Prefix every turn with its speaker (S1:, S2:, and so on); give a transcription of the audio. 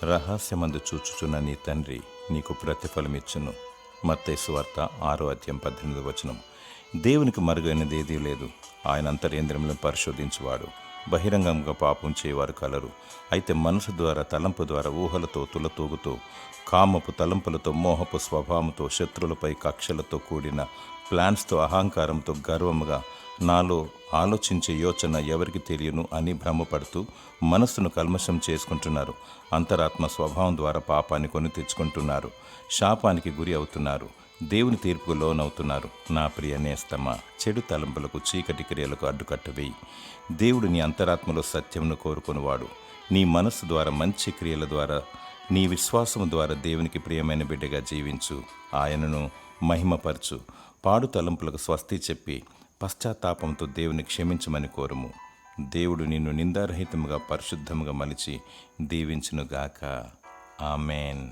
S1: రహస్యమందు చూచుచున్న నీ తండ్రి నీకు ప్రతిఫలమిచ్చును. మత్తయి సువార్త 6:18. దేవునికి మరుగైనదేదీ లేదు. ఆయన అంతరేంద్రియములను పరిశోధించువాడు. బహిరంగంగా పాపం చేయవారు కలరు. అయితే మనసు ద్వారా, తలంపు ద్వారా, ఊహలతో, తులతూగుతూ, కామపు తలంపులతో, మోహపు స్వభావంతో, శత్రువులపై కక్షలతో కూడిన ప్లాన్స్తో, అహంకారంతో, గర్వముగా నాలో ఆలోచించే యోచన ఎవరికి తెలియను అని భ్రమపడుతూ మనస్సును కల్మషం చేసుకుంటున్నారు. అంతరాత్మ స్వభావం ద్వారా పాపాన్ని కొని తెచ్చుకుంటున్నారు. శాపానికి గురి అవుతున్నారు. దేవుని తీర్పుకు లోనవుతున్నారు. నా ప్రియ నేస్తమా, చెడు తలంపులకు, చీకటి క్రియలకు అడ్డుకట్టవేయి. దేవుడు నీ అంతరాత్మలో సత్యమును కోరుకునివాడు. నీ మనస్సు ద్వారా, మంచి క్రియల ద్వారా, నీ విశ్వాసము ద్వారా దేవునికి ప్రియమైన బిడ్డగా జీవించు. ఆయనను మహిమపరచు. పాడు తలంపులకు స్వస్తి చెప్పి పశ్చాత్తాపంతో దేవుని క్షమించమని కోరుము. దేవుడు నిన్ను నిందారహితముగా, పరిశుద్ధముగా మలిచి దీవించునుగాక. ఆమెన్.